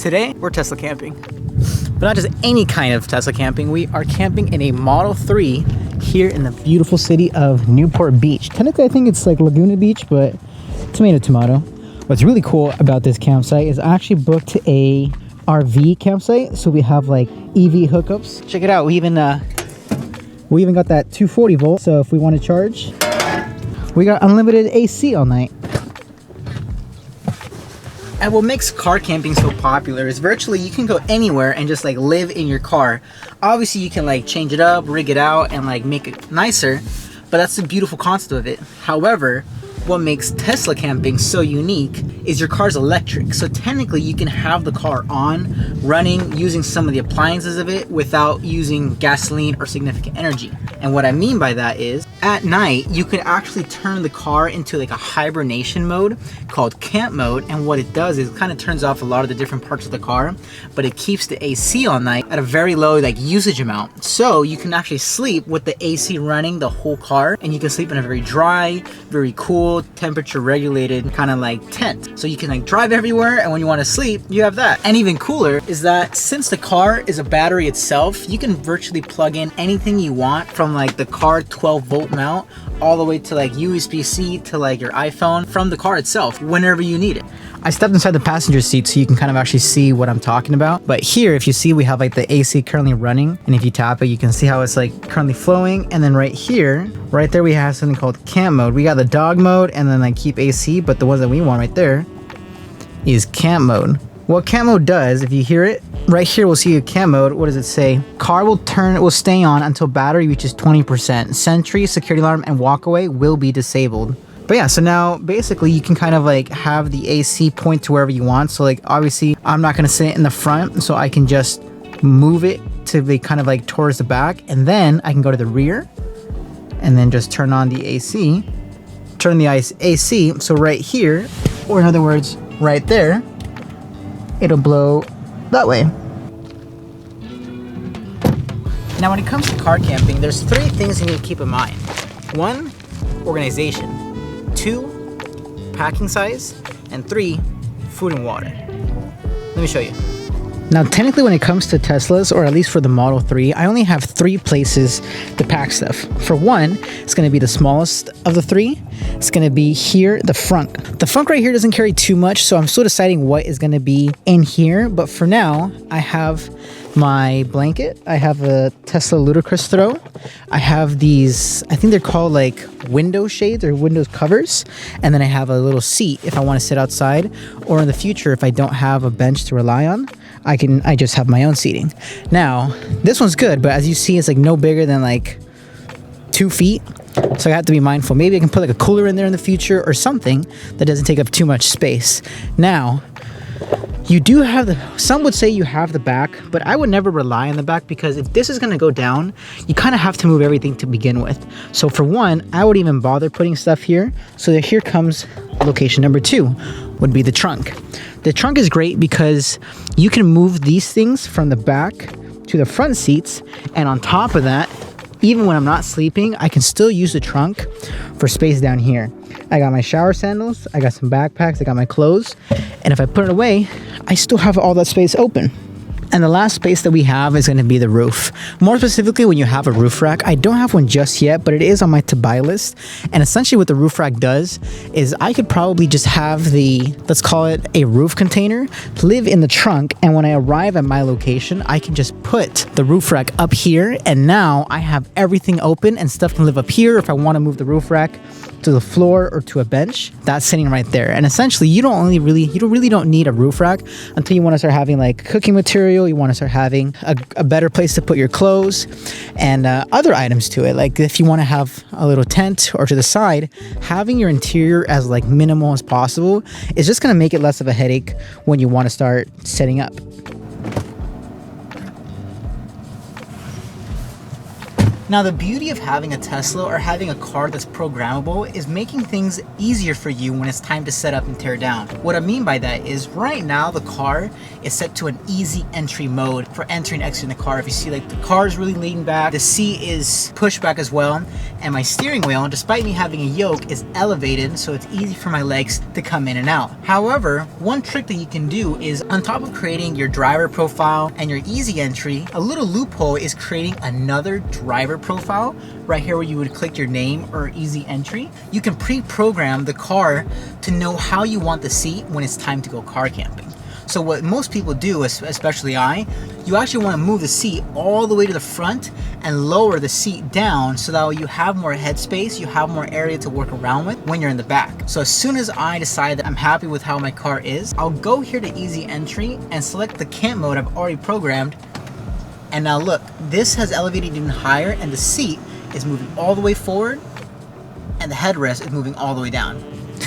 Today, we're Tesla camping. But not just any kind of Tesla camping. We are camping in a Model 3 here in the beautiful city of Newport Beach. Technically, I think it's like Laguna Beach, but tomato. What's really cool about this campsite is I actually booked a RV campsite. So we have like EV hookups. Check it out. We even got that 240 volt. So if we want to charge, we got unlimited AC all night. And what makes car camping so popular is virtually you can go anywhere and just like live in your car. Obviously you can like change it up, rig it out, and like make it nicer, but that's the beautiful concept of it. However, what makes Tesla camping so unique is your car's electric. So technically you can have the car on, running, using some of the appliances of it without using gasoline or significant energy. And what I mean by that is, at night, you can actually turn the car into like a hibernation mode called camp mode. And what it does is it kind of turns off a lot of the different parts of the car, but it keeps the AC all night at a very low like usage amount. So you can actually sleep with the AC running the whole car, and you can sleep in a very dry, very cool, temperature regulated kind of like tent. So you can like drive everywhere, and when you want to sleep, you have that. And even cooler is that since the car is a battery itself, you can virtually plug in anything you want from like the car 12 volt mount all the way to like USB-C to like your iPhone from the car itself whenever you need it. I stepped inside the passenger seat so you can kind of actually see what I'm talking about. But here, if you see, we have like the AC currently running, and if you tap it, you can see how it's like currently flowing. And then right here, right there, we have something called camp mode. We got the dog mode and then like keep AC, but the ones that we want right there is camp mode. What camp mode does, if you hear it, right here we'll see a camp mode. What does it say? Car will stay on until battery reaches 20%. Sentry, security alarm, and walkaway will be disabled. But yeah, so now basically you can kind of like have the AC point to wherever you want. So like obviously I'm not gonna sit in the front, so I can just move it to be kind of like towards the back, and then I can go to the rear and then just turn on the AC, turn the AC. So right here, or in other words, right there, it'll blow that way. Now, when it comes to car camping, there's 3 things you need to keep in mind. 1, organization. 2, packing size. And 3, food and water. Let me show you. Now, technically, when it comes to Teslas, or at least for the Model 3, I only have 3 places to pack stuff. For one, it's going to be the smallest of the 3. It's going to be here, the front. The front right here doesn't carry too much, so I'm still deciding what is going to be in here. But for now, I have my blanket. I have a Tesla Ludicrous throw. I have these, I think they're called like window shades or window covers. And then I have a little seat if I want to sit outside, or in the future, if I don't have a bench to rely on, I just have my own seating. Now, this one's good, but as you see, it's like no bigger than like 2 feet. So I have to be mindful. Maybe I can put like a cooler in there in the future or something that doesn't take up too much space. Now, you do have some would say you have the back, but I would never rely on the back, because if this is going to go down, you kind of have to move everything to begin with. So for one, I wouldn't even bother putting stuff here. So that here comes location number 2, would be the trunk. The trunk is great because you can move these things from the back to the front seats, and on top of that, even when I'm not sleeping, I can still use the trunk for space down here. I got my shower sandals, I got some backpacks, I got my clothes, and if I put it away, I still have all that space open. And the last space that we have is going to be the roof. More specifically, when you have a roof rack. I don't have one just yet, but it is on my to buy list. And essentially what the roof rack does is I could probably just have the, let's call it a roof container, live in the trunk. And when I arrive at my location, I can just put the roof rack up here. And now I have everything open and stuff can live up here. If I want to move the roof rack to the floor or to a bench, that's sitting right there. And essentially you really don't need a roof rack until you want to start having like cooking material, you want to start having a better place to put your clothes and other items to it. Like if you want to have a little tent or to the side, having your interior as like minimal as possible is just going to make it less of a headache when you want to start setting up. Now, the beauty of having a Tesla or having a car that's programmable is making things easier for you when it's time to set up and tear down. What I mean by that is right now the car is set to an easy entry mode for entering and exiting the car. If you see, like, the car is really leaning back, the seat is pushed back as well, and my steering wheel, despite me having a yoke, is elevated so it's easy for my legs to come in and out. However, one trick that you can do is, on top of creating your driver profile and your easy entry, a little loophole is creating another driver profile right here where you would click your name or easy entry. You can pre-program the car to know how you want the seat when it's time to go car camping. So what most people do, especially you actually want to move the seat all the way to the front and lower the seat down so that you have more headspace, you have more area to work around with when you're in the back. So as soon as I decide that I'm happy with how my car is, I'll go here to easy entry and select the camp mode I've already programmed. And now look, this has elevated even higher and the seat is moving all the way forward and the headrest is moving all the way down.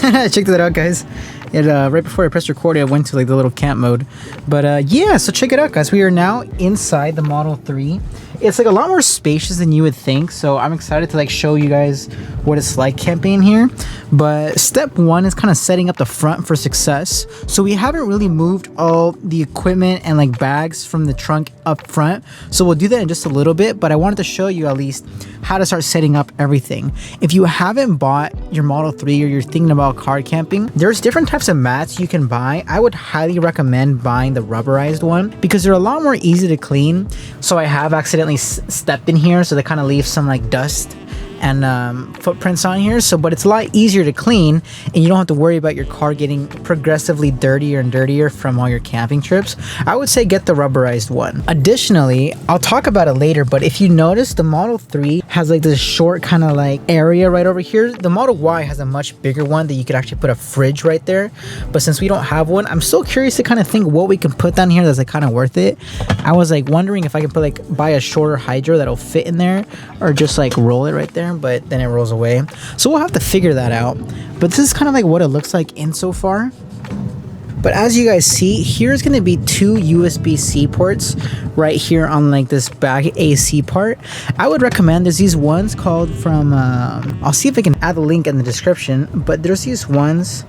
Check that out, guys. Right before I pressed record, I went to like the little camp mode. But yeah, so check it out, guys. We are now inside the Model 3. It's like a lot more spacious than you would think, so I'm excited to like show you guys what it's like camping here. But step one is kind of setting up the front for success. So we haven't really moved all the equipment and like bags from the trunk up front, so we'll do that in just a little bit. But I wanted to show you at least how to start setting up everything. If you haven't bought your Model 3 or you're thinking about car camping, there's different types of mats you can buy. I would highly recommend buying the rubberized one because they're a lot more easy to clean. So I have accidentally stepped in here, so they kind of leave some like dust and footprints on here, but it's a lot easier to clean and you don't have to worry about your car getting progressively dirtier and dirtier from all your camping trips. I would say get the rubberized one. Additionally, I'll talk about it later, but if you notice, the Model 3 has like this short kind of like area right over here. The Model Y has a much bigger one that you could actually put a fridge right there, but since we don't have one, I'm still curious to kind of think what we can put down here that's like kind of worth it. I was like wondering if I could buy a shorter hydro that'll fit in there or just like roll it right there, but then it rolls away, so we'll have to figure that out. But this is kind of like what it looks like in so far. But as you guys see, here's going to be two USB-C ports right here on like this back AC part. I would recommend, there's these ones called from I'll see if I can add the link in the description, but there's these ones,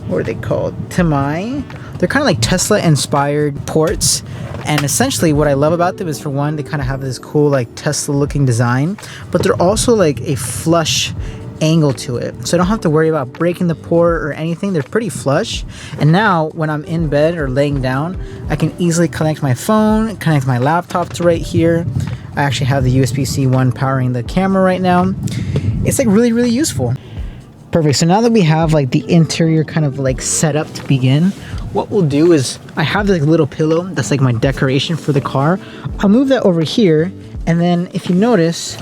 what are they called, Timai. They're kind of like Tesla inspired ports, and essentially what I love about them is, for one, they kind of have this cool like Tesla looking design, but they're also like a flush angle to it, so I don't have to worry about breaking the port or anything. They're pretty flush, and now when I'm in bed or laying down, I can easily connect my phone, connect my laptop to right here. I actually have the USB-C one powering the camera right now. It's like really, really useful. Perfect. So now that we have like the interior kind of like set up to begin, what we'll do is, I have this little pillow that's like my decoration for the car. I'll move that over here, and then if you notice,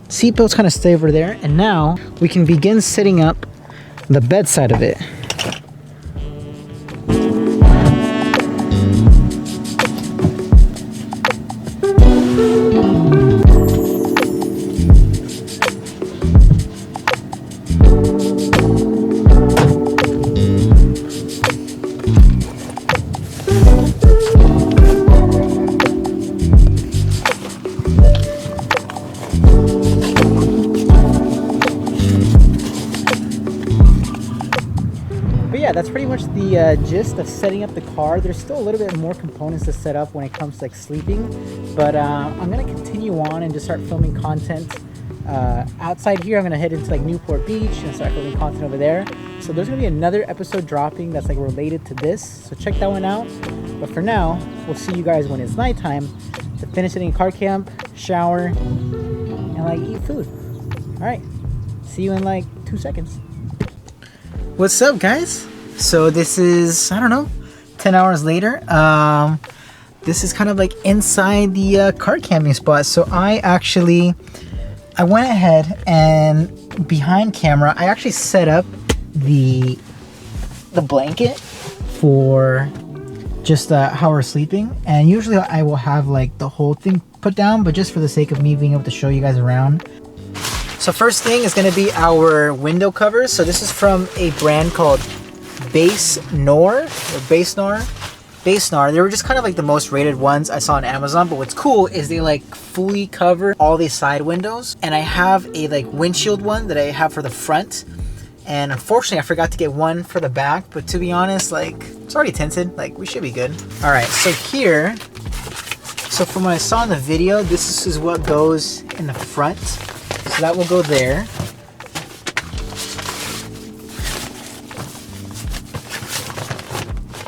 seatbelts kind of stay over there, and now we can begin setting up the bedside of it. Yeah, that's pretty much the gist of setting up the car. There's still a little bit more components to set up when it comes to like sleeping, but I'm gonna continue on and just start filming content outside here. I'm gonna head into like Newport Beach and start filming content over there. So there's gonna be another episode dropping that's like related to this, so check that one out. But for now, we'll see you guys when it's nighttime to finish hitting car camp, shower, and like eat food. All right, see you in like 2 seconds. What's up, guys? So this is, I don't know, 10 hours later. This is kind of like inside the car camping spot. So I went ahead and behind camera, I actually set up the blanket for just how we're sleeping. And usually I will have like the whole thing put down, but just for the sake of me being able to show you guys around. So first thing is going to be our window covers. So this is from a brand called Base Nor, Basenar. They were just kind of like the most rated ones I saw on Amazon, but what's cool is they like fully cover all these side windows, and I have a like windshield one that I have for the front, and unfortunately I forgot to get one for the back, but to be honest, like it's already tinted, like we should be good. All right, so here, so from what I saw in the video, this is what goes in the front, so that will go there.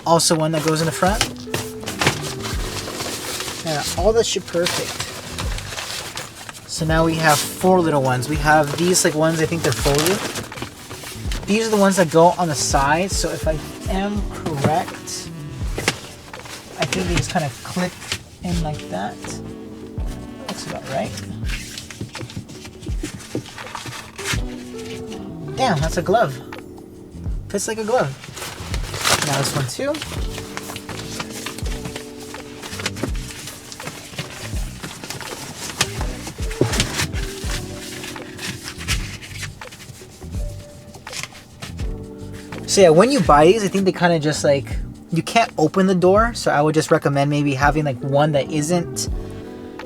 Also one that goes in the front. Yeah, all that shit perfect. So now we have 4 little ones. We have these like ones, I think they're folded. These are the ones that go on the side. So if I am correct, I think they just kind of click in like that. Looks about right. Damn, that's a glove. Fits like a glove. Now this one too. So yeah, when you buy these, I think they kind of just like, you can't open the door, so I would just recommend maybe having like one that isn't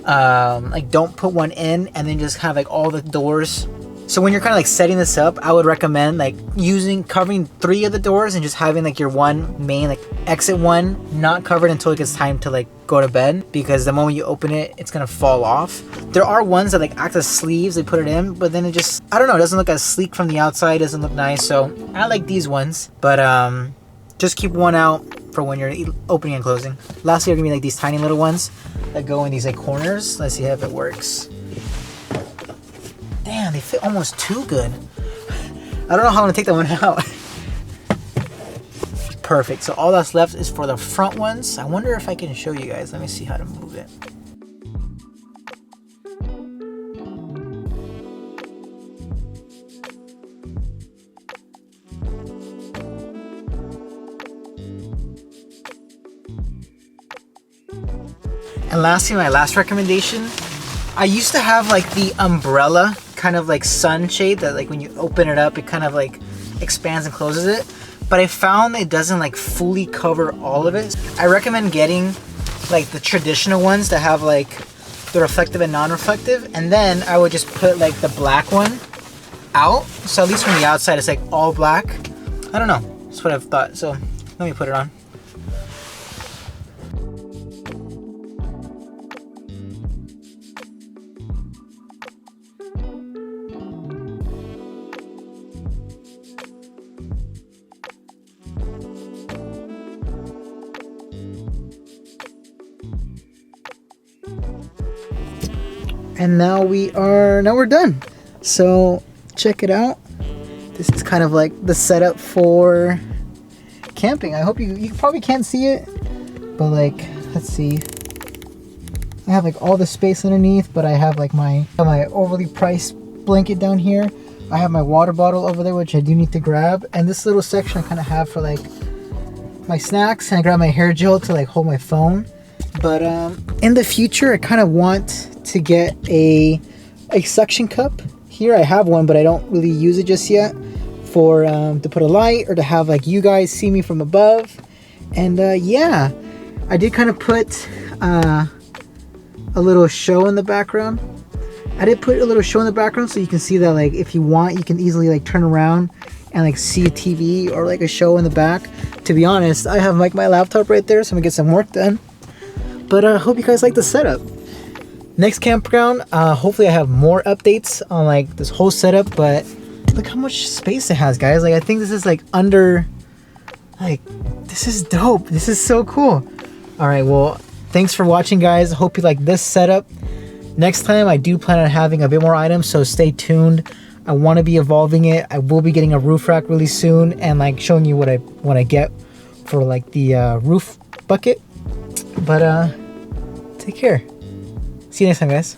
like, don't put one in and then just have like all the doors. So when you're kind of like setting this up, I would recommend like covering 3 of the doors and just having like your one main like exit one not covered until it gets time to like go to bed, because the moment you open it, it's gonna fall off. There are ones that like act as sleeves, they put it in, but then it just, I don't know, it doesn't look as sleek from the outside, doesn't look nice. So I like these ones, but just keep one out for when you're opening and closing. Lastly are gonna be like these tiny little ones that go in these like corners. Let's see if it works. Damn, they fit almost too good. I don't know how I'm gonna take that one out. Perfect, so all that's left is for the front ones. I wonder if I can show you guys. Let me see how to move it. And lastly, my last recommendation, I used to have like the umbrella kind of like sunshade that like when you open it up, it kind of like expands and closes it. But I found it doesn't like fully cover all of it. I recommend getting like the traditional ones that have like the reflective and non-reflective. And then I would just put like the black one out. So at least from the outside, it's like all black. I don't know, that's what I've thought. So let me put it on. And now we're done. So check it out. This is kind of like the setup for camping. I hope you probably can't see it, but like, let's see. I have like all the space underneath, but I have like my overly priced blanket down here. I have my water bottle over there, which I do need to grab. And this little section I kind of have for like my snacks, and I grab my hair gel to like hold my phone. But in the future, I kind of want to get a suction cup. Here I have one, but I don't really use it just yet, for to put a light or to have like you guys see me from above. And yeah, I did kind of put a little show in the background. I did put a little show in the background so you can see that like if you want, you can easily like turn around and like see a TV or like a show in the back. To be honest, I have like my laptop right there, so I'm gonna get some work done. But I hope you guys like the setup. Next campground, hopefully I have more updates on like this whole setup, but look how much space it has, guys. Like I think this is like under, like, this is dope. This is so cool. All right, well, thanks for watching, guys. Hope you like this setup. Next time I do plan on having a bit more items, so stay tuned. I want to be evolving it. I will be getting a roof rack really soon and like showing you what I get for like the roof bucket. But take care. See you next time, guys.